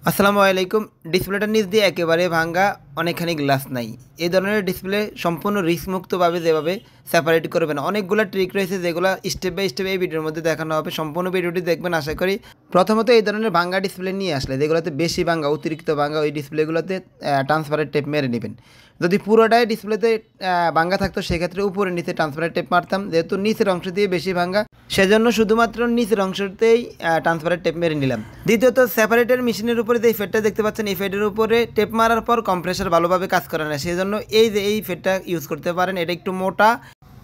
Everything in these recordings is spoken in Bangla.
আসসালামু আলাইকুম। ডিসপ্লেটার নিচ দিয়ে একেবারে ভাঙ্গা, অনেকখানি গ্লাস নাই। এই ধরনের ডিসপ্লে সম্পূর্ণ রিস্ক মুক্তভাবে যেভাবে সেপারেট করবেন, অনেকগুলো ট্রিক রয়েছে যেগুলো স্টেপ বাই স্টেপ এই ভিডিওর মধ্যে দেখানো হবে। সম্পূর্ণ ভিডিওটি দেখবেন আশা করি। প্রথমত এই ধরনের ভাঙ্গা ডিসপ্লে নিয়ে আসলে যেগুলোতে বেশি ভাঙ্গা, অতিরিক্ত ভাঙ্গা, ওই ডিসপ্লেগুলোতে ট্রান্সপারেন্ট টেপ মেরে নেবেন। যদি পুরোটাই ডিসপ্লেতে ভাঙ্গা থাকতো সেক্ষেত্রে উপরে নিচে ট্রান্সপারেন্ট টেপ মারতাম। যেহেতু নিচের অংশ দিয়ে বেশি ভাঙ্গা, সেজন্য শুধুমাত্র নিচের অংশতেই ট্রান্সপারেন্ট টেপ মেরে নিলাম। দ্বিতীয়ত, সেপারেটের মেশিনের উপরে যে ফেডটা দেখতে পাচ্ছেন, এই ফেডের উপরে টেপ মারার পর কম্প্রেসার ভালোভাবে কাজ করে না, সেজন্য এই ফেডটা ইউজ করতে পারেন। এটা একটু মোটা।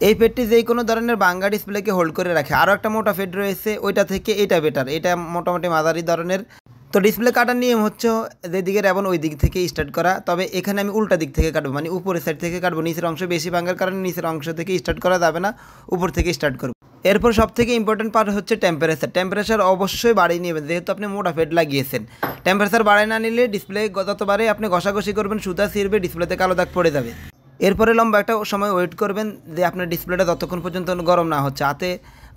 এই ফেডটি যে কোনো ধরনের ভাঙ্গা ডিসপ্লেকে হোল্ড করে রাখে। আরও একটা মোটা ফেড রয়েছে, ওইটা থেকে এটা বেটার। এটা মোটামুটি মাঝারি ধরনের। তো ডিসপ্লে কাটার নিয়ম হচ্ছে যেদিকে এবং ওই দিক থেকে স্টার্ট করা। তবে এখানে আমি উল্টা দিক থেকে কাটবো, মানে উপরের সাইড থেকে কাটবো। নিচের অংশ বেশি ভাঙার কারণে নিচের অংশ থেকে স্টার্ট করা যাবে না, উপর থেকে স্টার্ট করবো। এরপর সবথেকে ইম্পর্টেন্ট পার্ট হচ্ছে টেম্পারেচার অবশ্যই বাড়িয়ে নেবেন, যেহেতু আপনি মোটা ফেড লাগিয়েছেন। টেম্পারেচার বাড়ায় না নিলে ডিসপ্লে যতবারে আপনি ঘষাঘষি করবেন সুতা ছিঁড়বে, ডিসপ্লেতে কালো দাগ পড়ে যাবে। এরপরে লম্বা একটা সময় ওয়েট করবেন যে আপনার ডিসপ্লেটা যতক্ষণ পর্যন্ত গরম না হচ্ছে। হাতে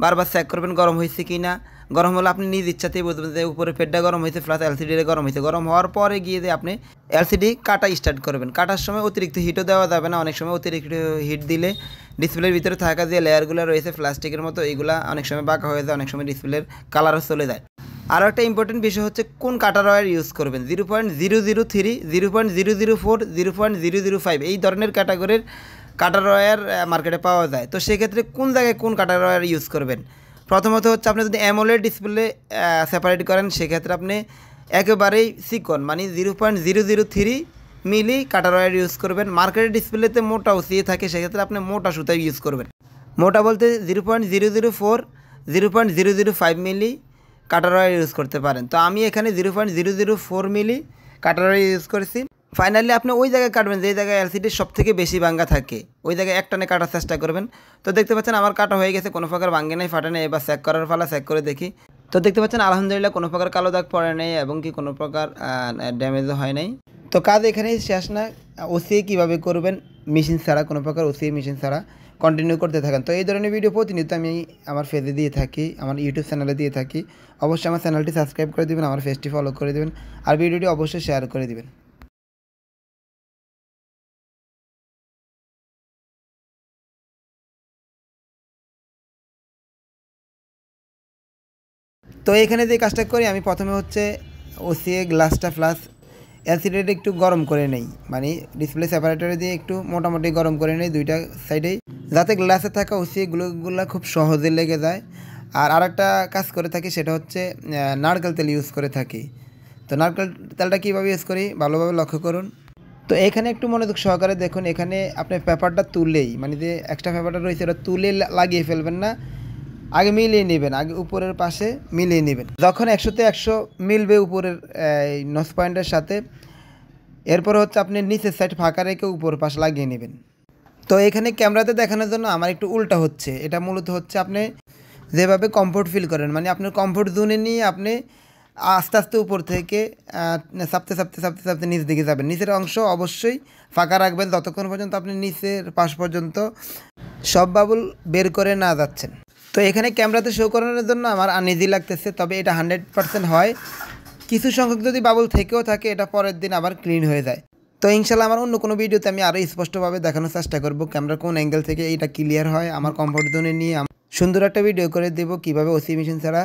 বারবার চেক করবেন গরম হয়েছে কি না। গরম হলে আপনি নিজ ইচ্ছাতেই বুঝবেন যে উপরে ফেডটা গরম হয়েছে, প্লাস এলসিডিটা গরম হয়েছে। গরম হওয়ার পরে গিয়ে যে আপনি এলসিডি কাটা স্টার্ট করবেন। কাটার সময় অতিরিক্ত হিটও দেওয়া যাবে না। অনেক সময় অতিরিক্ত হিট দিলে ডিসপ্লের ভিতরে থাকা যে লেয়ারগুলো রয়েছে প্লাস্টিকের মতো, এইগুলা অনেক সময় বাঁকা হয়ে যায়, অনেক সময় ডিসপ্লের কালারও চলে যায়। আরও একটা ইম্পর্টেন্ট বিষয় হচ্ছে কোন কাটার ওয়্যার ইউজ করবেন। 0.003, 0.004, 0.005 এই ধরনের ক্যাটাগরির কাটার ওয়্যার মার্কেটে পাওয়া যায়। তো সেক্ষেত্রে কোন জায়গায় কোন কাটার ওয়্যার ইউজ করবেন। প্রথমত হচ্ছে আপনি যদি অ্যামোলেড ডিসপ্লে সেপারেট করেন, সেক্ষেত্রে আপনি একেবারেই চিকন, মানে 0.003 মিলি কাটার ওয়্যার ইউজ করবেন। মার্কেটের ডিসপ্লেতে মোটা ওসিয়ে থাকে, সেক্ষেত্রে আপনি মোটা সুতা ইউজ করবেন। মোটা বলতে 0.004, 0.005 মিলি কাটার ওয়্যার ইউজ করতে পারেন। তো আমি এখানে 0.004 মিলি কাটার ওয়্যার ইউজ করেছি। ফাইনালি আপনি ওই জায়গায় কাটবেন যে জায়গায় এলসিডির সব থেকে বেশি ভাঙ্গা থাকে, ওই জায়গায় একটানে কাটার চেষ্টা করবেন। তো দেখতে পাচ্ছেন আমার কাটা হয়ে গেছে, কোনো প্রকার ভাঙ্গে নেই, ফাটে নেই। এবার চেক করার ফালা চেক করে দেখি। তো দেখতে পাচ্ছেন আলহামদুলিল্লাহ কোনো প্রকার কালো দাগ পড়ে নেই এবং কি কোনো প্রকার ড্যামেজও হয় নাই। তো কাজ এখানেই শেষ না। ওসিএ কীভাবে করবেন মেশিন ছাড়া, কোনো প্রকার ওসিএ মেশিন ছাড়া কন্টিনিউ করতে থাকেন। তো এই ধরনের ভিডিও প্রতিনিয়ত আমি আমার পেজে দিয়ে থাকি, আমার ইউটিউব চ্যানেলে দিয়ে থাকি। অবশ্যই আমার চ্যানেলটি সাবস্ক্রাইব করে দেবেন, আমার পেজটি ফলো করে দেবেন, আর ভিডিওটি অবশ্যই শেয়ার করে দেবেন। তো এখানে যে কাজটা করি আমি, প্রথমে হচ্ছে ওসিএ গ্লাসটা প্লাস এলসিডিটা একটু গরম করে নেই, মানে ডিসপ্লে সেপারেটরে দিয়ে একটু মোটামুটি গরম করে নেই দুইটা সাইডেই, যাতে গ্লাসে থাকা ওসিএগুলো খুব সহজে লেগে যায়। আর আরেকটা কাজ করে থাকি, সেটা হচ্ছে নারকেল তেল ইউজ করে থাকি। তো নারকেল তেলটা কীভাবে ইউজ করি ভালোভাবে লক্ষ্য করুন। তো এখানে একটু মনোযোগ সহকারে দেখুন। এখানে আপনি পেপারটা তুলেই, মানে যে এক্সট্রা পেপারটা রয়েছে ওটা তুলে লাগিয়ে ফেলবেন না, আগে মিলিয়ে নেবেন, আগে উপরের পাশে মিলিয়ে নেবেন। যখন 100তে 100 মিলবে উপরের নস পয়েন্টের সাথে, এরপর হচ্ছে আপনি নিচের সাইড ফাঁকা রেখে উপরের পাশে লাগিয়ে নেবেন। তো এখানে ক্যামেরাতে দেখানোর জন্য আমার একটু উল্টা হচ্ছে। এটা মূলত হচ্ছে আপনি যেভাবে কমফোর্ট ফিল করেন, মানে আপনার কমফোর্ট জোনে নিয়ে আপনি আস্তে আস্তে উপর থেকে চাপতে চাপতে চাপতে চাপতে নিচ দিকে যাবেন। নিচের অংশ অবশ্যই ফাঁকা রাখবেন যতক্ষণ পর্যন্ত আপনি নিচের পাশ পর্যন্ত সব বাবুল বের করে না যাচ্ছেন। তো এখানে ক্যামেরাতে শো করানোর জন্য আমার আনইজি লাগতেছে, তবে এটা 100% হয়। কিছু সংখ্যক যদি বাবুল থেকেও থাকে, এটা পরের দিন আবার ক্লিন হয়ে যায়। তো ইনশাল্লাহ আমার অন্য কোনো ভিডিওতে আমি আরও স্পষ্টভাবে দেখানোর চেষ্টা করব ক্যামেরার কোন অ্যাঙ্গেল থেকে এটা ক্লিয়ার হয়। আমার কমফোর্ট জোনে নিয়ে সুন্দর একটা ভিডিও করে দেবো কীভাবে ওসি মেশিন ছাড়া